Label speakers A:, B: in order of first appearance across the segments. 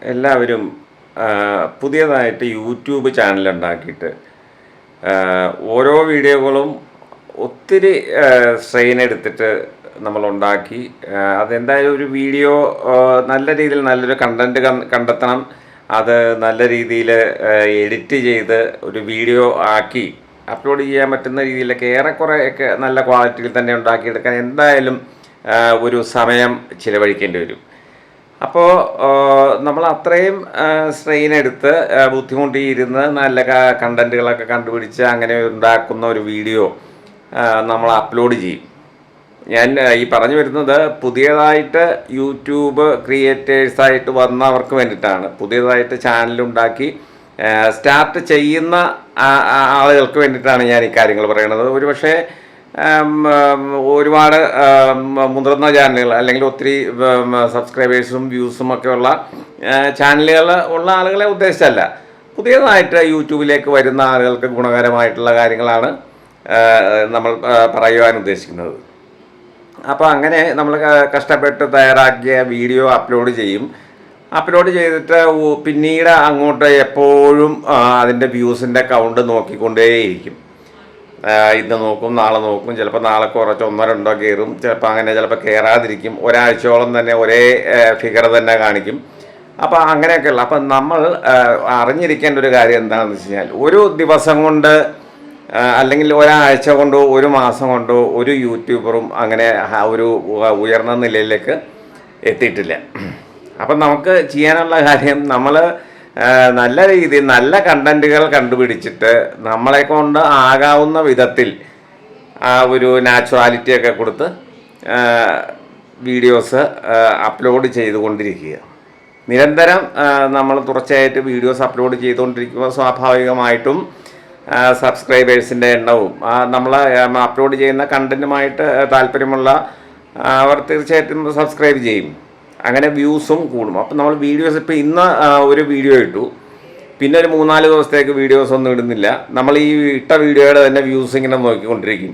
A: എല്ലാവരും പുതിയതായിട്ട് YouTube channel ഉണ്ടാക്കിയിട്ട് ഓരോ വീഡിയോകളും ഒത്തിരി സ്ട്രെയിൻ എടുത്തിട്ട് നമ്മളുണ്ടാക്കി അതെന്തായാലും ഒരു വീഡിയോ നല്ല രീതിയിൽ നല്ലൊരു കണ്ടൻറ്റ് കണ്ടെത്തണം. അത് നല്ല രീതിയിൽ എഡിറ്റ് ചെയ്ത് ഒരു വീഡിയോ ആക്കി അപ്ലോഡ് ചെയ്യാൻ പറ്റുന്ന രീതിയിലൊക്കെ ഏറെക്കുറെയൊക്കെ നല്ല ക്വാളിറ്റിയിൽ തന്നെ ഉണ്ടാക്കിയെടുക്കാൻ എന്തായാലും ഒരു സമയം ചിലവഴിക്കേണ്ടി വരും. അപ്പോൾ നമ്മൾ അത്രയും സ്ട്രെയിൻ എടുത്ത് ബുദ്ധിമുട്ടിയിരുന്ന് നല്ല കണ്ടൻറ്റുകളൊക്കെ കണ്ടുപിടിച്ച് അങ്ങനെ ഉണ്ടാക്കുന്ന ഒരു വീഡിയോ നമ്മൾ അപ്ലോഡ് ചെയ്യും. ഞാൻ ഈ പറഞ്ഞു വരുന്നത് പുതിയതായിട്ട് യൂട്യൂബ് ക്രിയേറ്റേഴ്സായിട്ട് വന്നവർക്ക് വേണ്ടിയിട്ടാണ്. പുതിയതായിട്ട് ചാനലുണ്ടാക്കി സ്റ്റാർട്ട് ചെയ്യുന്ന ആളുകൾക്ക് വേണ്ടിയിട്ടാണ് ഞാൻ ഈ കാര്യങ്ങൾ പറയുന്നത്. ഒരുപക്ഷെ ഒരുപാട് മുതിർന്ന ചാനലുകൾ അല്ലെങ്കിൽ ഒത്തിരി സബ്സ്ക്രൈബേഴ്സും വ്യൂസും ഒക്കെ ഉള്ള ചാനലുകൾ ഉള്ള ആളുകളെ ഉദ്ദേശിച്ചല്ല, പുതിയതായിട്ട് യൂട്യൂബിലേക്ക് വരുന്ന ആളുകൾക്ക് ഗുണകരമായിട്ടുള്ള കാര്യങ്ങളാണ് നമ്മൾ പറയുവാൻ ഉദ്ദേശിക്കുന്നത്. അപ്പോൾ അങ്ങനെ നമ്മൾ കഷ്ടപ്പെട്ട് തയ്യാറാക്കിയ വീഡിയോ അപ്ലോഡ് ചെയ്യും. അപ്ലോഡ് ചെയ്തിട്ട് പിന്നീട് അങ്ങോട്ട് എപ്പോഴും അതിൻ്റെ വ്യൂസിൻ്റെ കൗണ്ട് നോക്കിക്കൊണ്ടേയിരിക്കും. ഇന്ന് നോക്കും, നാളെ നോക്കും, ചിലപ്പോൾ നാളെ കുറച്ച് 1-2 കയറും, ചിലപ്പോൾ അങ്ങനെ ചിലപ്പോൾ കയറാതിരിക്കും. ഒരാഴ്ചയോളം തന്നെ ഒരേ ഫിഗർ തന്നെ കാണിക്കും. അപ്പോൾ അങ്ങനെയൊക്കെയുള്ള അപ്പം നമ്മൾ അറിഞ്ഞിരിക്കേണ്ട ഒരു കാര്യം എന്താണെന്ന് വെച്ച് കഴിഞ്ഞാൽ, ഒരു ദിവസം കൊണ്ട് അല്ലെങ്കിൽ ഒരാഴ്ച കൊണ്ടോ ഒരു മാസം കൊണ്ടോ ഒരു യൂട്യൂബറും അങ്ങനെ ഒരു ഉയർന്ന നിലയിലേക്ക് എത്തിയിട്ടില്ല. അപ്പം നമുക്ക് ചെയ്യാനുള്ള കാര്യം, നമ്മൾ നല്ല രീതിയിൽ നല്ല കണ്ടൻറ്റുകൾ കണ്ടുപിടിച്ചിട്ട് നമ്മളെ കൊണ്ട് ആകാവുന്ന വിധത്തിൽ ആ ഒരു നാച്ചുറാലിറ്റിയൊക്കെ കൊടുത്ത് വീഡിയോസ് അപ്ലോഡ് ചെയ്തുകൊണ്ടിരിക്കുക. നിരന്തരം നമ്മൾ തുടർച്ചയായിട്ട് വീഡിയോസ് അപ്ലോഡ് ചെയ്തുകൊണ്ടിരിക്കുമ്പോൾ സ്വാഭാവികമായിട്ടും സബ്സ്ക്രൈബേഴ്സിൻ്റെ എണ്ണവും നമ്മൾ അപ്ലോഡ് ചെയ്യുന്ന കണ്ടൻറ്റുമായിട്ട് താല്പര്യമുള്ള അവർ തീർച്ചയായിട്ടും സബ്സ്ക്രൈബ് ചെയ്യും. അങ്ങനെ വ്യൂസും കൂടും. അപ്പം നമ്മൾ വീഡിയോസ് ഇപ്പോൾ ഇന്ന് ഒരു വീഡിയോ ഇട്ടു, പിന്നെ ഒരു 3-4 ദിവസത്തേക്ക് വീഡിയോസ് ഒന്നും ഇടുന്നില്ല. നമ്മൾ ഈ ഇട്ട വീഡിയോയുടെ തന്നെ വ്യൂസ് ഇങ്ങനെ നോക്കിക്കൊണ്ടിരിക്കും.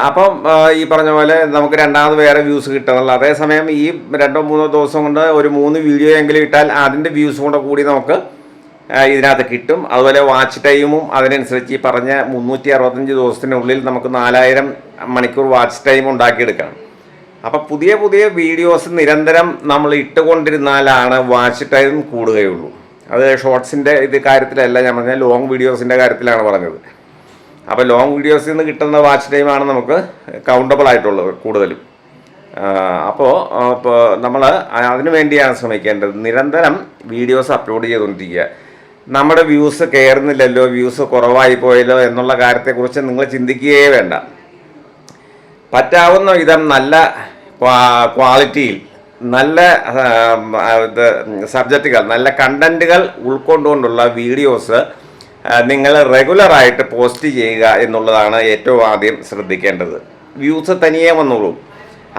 A: അപ്പം ഈ പറഞ്ഞ പോലെ നമുക്ക് രണ്ടാമത് വേറെ വ്യൂസ് കിട്ടണമല്ലോ. അതേസമയം ഈ 2-3 ദിവസം കൊണ്ട് ഒരു 3 വീഡിയോ എങ്കിലും ഇട്ടാൽ അതിൻ്റെ വ്യൂസും കൂടെ കൂടി നമുക്ക് ഇതിനകത്ത് കിട്ടും. അതുപോലെ വാച്ച് ടൈമും അതിനനുസരിച്ച് ഈ പറഞ്ഞ 365 ദിവസത്തിനുള്ളിൽ നമുക്ക് 4000 മണിക്കൂർ വാച്ച് ടൈം ഉണ്ടാക്കിയെടുക്കണം. അപ്പോൾ പുതിയ പുതിയ വീഡിയോസ് നിരന്തരം നമ്മൾ ഇട്ടുകൊണ്ടിരുന്നാലാണ് വാച്ച് ടൈം കൂടുകയുള്ളൂ. അത് ഷോർട്സിൻ്റെ കാര്യത്തിലല്ല ഞാൻ പറഞ്ഞത്, ലോങ് വീഡിയോസിൻ്റെ കാര്യത്തിലാണ് പറഞ്ഞത്. അപ്പോൾ ലോങ് വീഡിയോസിൽ നിന്ന് കിട്ടുന്ന വാച്ച് ടൈമാണ് നമുക്ക് കൗണ്ടബിൾ ആയിട്ടുള്ളത് കൂടുതലും. അപ്പോൾ നമ്മൾ അതിനു വേണ്ടിയാണ് ശ്രമിക്കേണ്ടത്, നിരന്തരം വീഡിയോസ് അപ്ലോഡ് ചെയ്തുകൊണ്ടിരിക്കുക. നമ്മുടെ വ്യൂസ് കയറുന്നില്ലല്ലോ, വ്യൂസ് കുറവായി പോയല്ലോ എന്നുള്ള കാര്യത്തെക്കുറിച്ച് നിങ്ങൾ ചിന്തിക്കുകയേ വേണ്ട. പറ്റാവുന്ന വിധം നല്ല ക്വാളിറ്റിയിൽ നല്ല സബ്ജക്റ്റുകൾ, നല്ല കണ്ടൻറ്റുകൾ ഉൾക്കൊണ്ടുകൊണ്ടുള്ള വീഡിയോസ് നിങ്ങൾ റെഗുലറായിട്ട് പോസ്റ്റ് ചെയ്യുക എന്നുള്ളതാണ് ഏറ്റവും ആദ്യം ശ്രദ്ധിക്കേണ്ടത്. വ്യൂസ് തനിയെ വന്നോളൂ.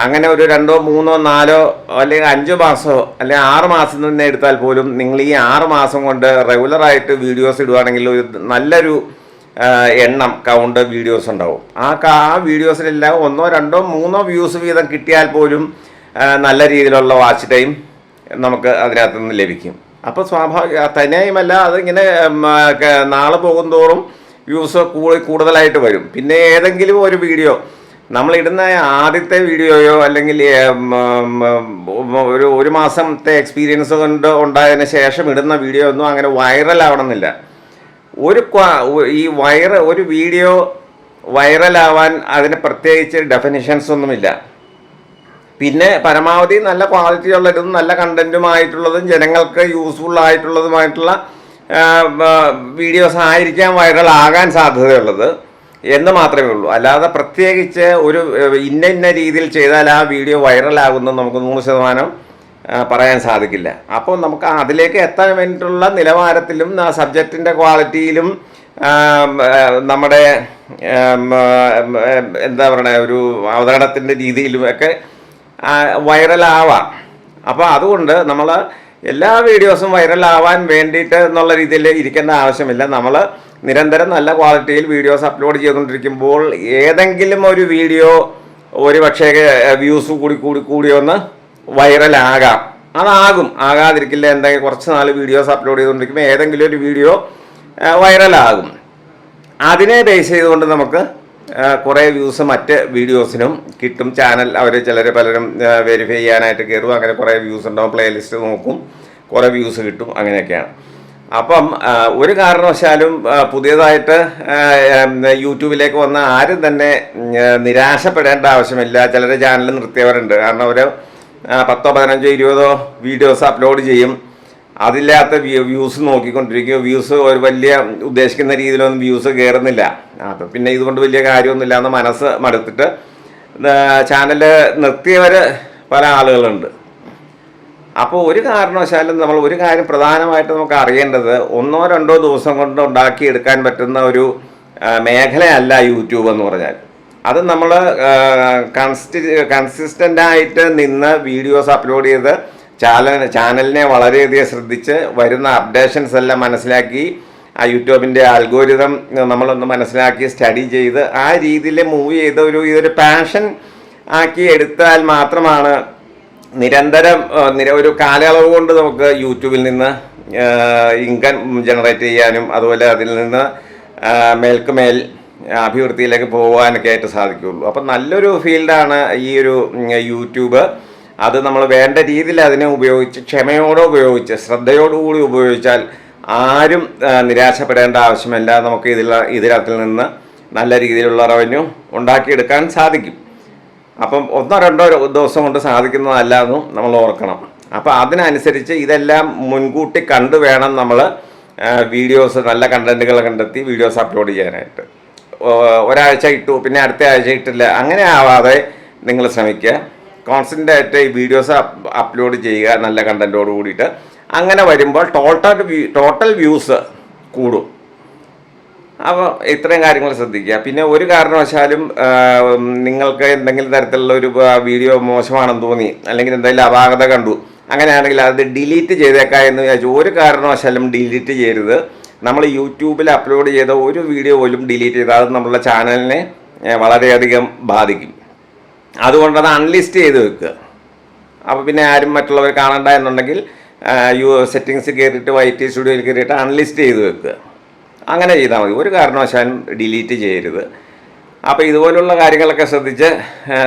A: അങ്ങനെ ഒരു 2, 3, 4 അല്ലെങ്കിൽ 5 മാസമോ അല്ലെങ്കിൽ 6 മാസം തന്നെ എടുത്താൽ പോലും നിങ്ങൾ ഈ 6 മാസം കൊണ്ട് റെഗുലറായിട്ട് വീഡിയോസ് ഇടുകയാണെങ്കിൽ ഒരു നല്ലൊരു എണ്ണം കൗണ്ട് വീഡിയോസ് ഉണ്ടാവും. ആ വീഡിയോസിലെല്ലാം 1, 2, 3 വ്യൂസ് വീതം കിട്ടിയാൽ പോലും നല്ല രീതിയിലുള്ള വാച്ച് ടൈം നമുക്ക് അതിനകത്ത് നിന്ന് ലഭിക്കും. അപ്പോൾ തന്നെയുമല്ല, അതിങ്ങനെ നാളെ പോകും തോറും വ്യൂസ് കൂടുതലായിട്ട് വരും. പിന്നെ ഏതെങ്കിലും ഒരു വീഡിയോ നമ്മളിടുന്ന ആദ്യത്തെ വീഡിയോയോ അല്ലെങ്കിൽ ഒരു മാസത്തെ എക്സ്പീരിയൻസ് കൊണ്ട് ഉണ്ടായതിന് ശേഷം ഇടുന്ന വീഡിയോ ഒന്നും അങ്ങനെ വൈറലാവണമെന്നില്ല. ഒരു വീഡിയോ വൈറലാവാൻ അതിന് പ്രത്യേകിച്ച് ഡെഫിനിഷൻസ് ഒന്നുമില്ല. പിന്നെ പരമാവധി നല്ല ക്വാളിറ്റി ഉള്ളതും നല്ല കണ്ടൻറ്റുമായിട്ടുള്ളതും ജനങ്ങൾക്ക് യൂസ്ഫുൾ ആയിട്ടുള്ളതുമായിട്ടുള്ള വീഡിയോസ് ആയിരിക്കാം വൈറലാകാൻ സാധ്യതയുള്ളത് എന്ന് മാത്രമേ ഉള്ളൂ. അല്ലാതെ പ്രത്യേകിച്ച് ഒരു ഇന്ന രീതിയിൽ ചെയ്താൽ ആ വീഡിയോ വൈറലാകുന്നത് നമുക്ക് 100% പറയാൻ സാധിക്കില്ല. അപ്പോൾ നമുക്ക് അതിലേക്ക് എത്താൻ വേണ്ടിയിട്ടുള്ള നിലവാരത്തിലും സബ്ജക്റ്റിൻ്റെ ക്വാളിറ്റിയിലും നമ്മുടെ എന്താ പറയുക ഒരു അവതരണത്തിൻ്റെ രീതിയിലും ഒക്കെ വൈറലാവാം. അപ്പോൾ അതുകൊണ്ട് നമ്മൾ എല്ലാ വീഡിയോസും വൈറലാവാൻ വേണ്ടിയിട്ട് എന്നുള്ള രീതിയിൽ ഇരിക്കേണ്ട ആവശ്യമില്ല. നമ്മൾ നിരന്തരം നല്ല ക്വാളിറ്റിയിൽ വീഡിയോസ് അപ്ലോഡ് ചെയ്തുകൊണ്ടിരിക്കുമ്പോൾ ഏതെങ്കിലും ഒരു വീഡിയോ ഒരു പക്ഷേ വ്യൂസ് കൂടി ഒന്ന് വൈറലാകാം. ആകാതിരിക്കില്ല. എന്തെങ്കിലും കുറച്ച് നാൾ വീഡിയോസ് അപ്ലോഡ് ചെയ്തുകൊണ്ടിരിക്കുമ്പോൾ ഏതെങ്കിലും ഒരു വീഡിയോ വൈറലാകും. അതിനെ ബേസ് ചെയ്തുകൊണ്ട് നമുക്ക് കുറേ വ്യൂസ് മറ്റ് വീഡിയോസിനും കിട്ടും. ചാനൽ പലരും വെരിഫൈ ചെയ്യാനായിട്ട് കയറും. അങ്ങനെ കുറേ വ്യൂസ് ഉണ്ടാവും. പ്ലേലിസ്റ്റ് നോക്കും, കുറേ വ്യൂസ് കിട്ടും. അങ്ങനെയൊക്കെയാണ്. അപ്പം ഒരു കാരണവശാലും പുതിയതായിട്ട് യൂട്യൂബിലേക്ക് വന്ന ആരും തന്നെ നിരാശപ്പെടേണ്ട ആവശ്യമില്ല. ചിലർ ചാനൽ നിർത്തിയവരുണ്ട്. കാരണം അവർ 10, 15, 20 വീഡിയോസ് അപ്ലോഡ് ചെയ്യും. അതില്ലാത്ത വ്യൂസ് നോക്കിക്കൊണ്ടിരിക്കും. വ്യൂസ് ഒരു വലിയ ഉദ്ദേശിക്കുന്ന രീതിയിലൊന്നും വ്യൂസ് കയറുന്നില്ല. അപ്പം പിന്നെ ഇതുകൊണ്ട് വലിയ കാര്യമൊന്നുമില്ല എന്ന് മനസ്സ് മടുത്തിട്ട് ചാനൽ നിർത്തിയവർ പല ആളുകളുണ്ട്. അപ്പോൾ ഒരു കാരണവശാലും നമ്മൾ ഒരു കാര്യം പ്രധാനമായിട്ട് നമുക്ക് അറിയേണ്ടത് 1 or 2 ദിവസം കൊണ്ട് ഉണ്ടാക്കിയെടുക്കാൻ പറ്റുന്ന ഒരു മേഖലയല്ല യൂട്യൂബ് എന്ന് പറഞ്ഞാൽ. അത് നമ്മൾ കൺസിസ്റ്റൻ്റായിട്ട് നിന്ന് വീഡിയോസ് അപ്ലോഡ് ചെയ്ത് ചാനലിനെ വളരെയധികം ശ്രദ്ധിച്ച് വരുന്ന അപ്ഡേഷൻസ് എല്ലാം മനസ്സിലാക്കി ആ യൂട്യൂബിൻ്റെ അൽഗോരിതം നമ്മളൊന്ന് മനസ്സിലാക്കി സ്റ്റഡി ചെയ്ത് ആ രീതിയിൽ മൂവ് ചെയ്ത് ഇതൊരു പാഷൻ ആക്കി എടുത്താൽ മാത്രമാണ് നിരന്തരം ഒരു കാലയളവ് കൊണ്ട് നമുക്ക് യൂട്യൂബിൽ നിന്ന് ഇൻകം ജനറേറ്റ് ചെയ്യാനും അതുപോലെ അതിൽ നിന്ന് മേൽക്കുമേൽ അഭിവൃദ്ധിയിലേക്ക് പോകാനൊക്കെ ആയിട്ട് സാധിക്കുകയുള്ളൂ. അപ്പം നല്ലൊരു ഫീൽഡാണ് ഈ ഒരു യൂട്യൂബ്. അത് നമ്മൾ വേണ്ട രീതിയിൽ അതിനെ ഉപയോഗിച്ച് ക്ഷമയോടെ ഉപയോഗിച്ച് ശ്രദ്ധയോടുകൂടി ഉപയോഗിച്ചാൽ ആരും നിരാശപ്പെടേണ്ട ആവശ്യമില്ല. നമുക്ക് ഇതിനകത്തിൽ നിന്ന് നല്ല രീതിയിലുള്ള റവന്യൂ ഉണ്ടാക്കിയെടുക്കാൻ സാധിക്കും. അപ്പം 1 or 2 ദിവസം കൊണ്ട് സാധിക്കുന്നതല്ല എന്നും നമ്മൾ ഓർക്കണം. അപ്പോൾ അതിനനുസരിച്ച് ഇതെല്ലാം മുൻകൂട്ടി കണ്ടു വേണം നമ്മൾ വീഡിയോസ് നല്ല കണ്ടൻറ്റുകൾ കണ്ടെത്തി വീഡിയോസ് അപ്ലോഡ് ചെയ്യാനായിട്ട്. ഒരാഴ്ച ഇട്ടു പിന്നെ അടുത്ത ആഴ്ച ഇട്ടില്ല, അങ്ങനെ ആവാതെ നിങ്ങൾ ശ്രമിക്കുക. കോൺസ്റ്റൻ്റായിട്ട് ഈ വീഡിയോസ് അപ്ലോഡ് ചെയ്യുക നല്ല കണ്ടൻറ്റോട് കൂടിയിട്ട്. അങ്ങനെ വരുമ്പോൾ ടോട്ടൽ വ്യൂസ് കൂടും. അപ്പോൾ ഇത്രയും കാര്യങ്ങൾ ശ്രദ്ധിക്കുക. പിന്നെ ഒരു കാരണവശാലും നിങ്ങൾക്ക് എന്തെങ്കിലും തരത്തിലുള്ള ഒരു വീഡിയോ മോശമാണെന്ന് തോന്നി അല്ലെങ്കിൽ എന്തെങ്കിലും അപാകത കണ്ടു, അങ്ങനെയാണെങ്കിൽ അത് ഡിലീറ്റ് ചെയ്തേക്കാം എന്ന് വിചാരിച്ചു ഒരു കാരണവശാലും ഡിലീറ്റ് ചെയ്യരുത്. നമ്മൾ യൂട്യൂബിൽ അപ്ലോഡ് ചെയ്ത ഒരു വീഡിയോ പോലും ഡിലീറ്റ് ചെയ്താൽ അത് നമ്മളുടെ ചാനലിനെ വളരെയധികം ബാധിക്കും. അതുകൊണ്ട് അത് അൺലിസ്റ്റ് ചെയ്ത് വെക്കുക. അപ്പോൾ പിന്നെ ആരും മറ്റുള്ളവർ കാണണ്ട എന്നുണ്ടെങ്കിൽ സെറ്റിങ്സ് കയറിയിട്ട് YT സ്റ്റുഡിയോയിൽ കയറിയിട്ട് അൺലിസ്റ്റ് ചെയ്ത് വെക്കുക. അങ്ങനെ ചെയ്താൽ മതി. ഒരു കാരണവശാലും ഡിലീറ്റ് ചെയ്യരുത്. അപ്പോൾ ഇതുപോലുള്ള കാര്യങ്ങളൊക്കെ ശ്രദ്ധിച്ച്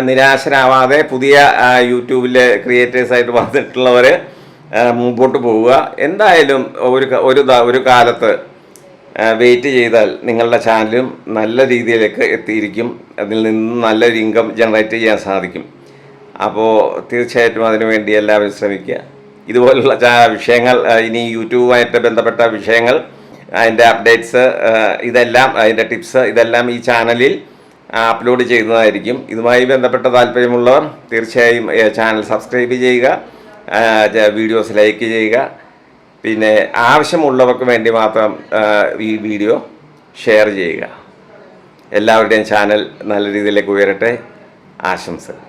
A: നിരാശരാവാതെ പുതിയ യൂട്യൂബിലെ ക്രിയേറ്റേഴ്സായിട്ട് വന്നിട്ടുള്ളവർ മുമ്പോട്ട് പോവുക. എന്തായാലും ഒരു കാലത്ത് വെയിറ്റ് ചെയ്താൽ നിങ്ങളുടെ ചാനലും നല്ല രീതിയിലേക്ക് എത്തിയിരിക്കും. അതിൽ നിന്ന് നല്ലൊരു ഇൻകം ജനറേറ്റ് ചെയ്യാൻ സാധിക്കും. അപ്പോൾ തീർച്ചയായിട്ടും അതിനു വേണ്ടി എല്ലാവരും ശ്രമിക്കുക. ഇതുപോലുള്ള വിഷയങ്ങൾ ഇനി യൂട്യൂബുമായിട്ട് ബന്ധപ്പെട്ട വിഷയങ്ങൾ, അതിൻ്റെ അപ്ഡേറ്റ്സ്, ഇതെല്ലാം അതിൻ്റെ ടിപ്സ് ഇതെല്ലാം ഈ ചാനലിൽ അപ്ലോഡ് ചെയ്യുന്നതായിരിക്കും. ഇതുമായി ബന്ധപ്പെട്ട താല്പര്യമുള്ളവർ തീർച്ചയായും ചാനൽ സബ്സ്ക്രൈബ് ചെയ്യുക, വീഡിയോസ് ലൈക്ക് ചെയ്യുക. പിന്നെ ആവശ്യമുള്ളവർക്ക് വേണ്ടി മാത്രം ഈ വീഡിയോ ഷെയർ ചെയ്യുക. എല്ലാവരുടെയും ചാനൽ നല്ല രീതിയിലേക്ക് ഉയരട്ടെ. ആശംസകൾ.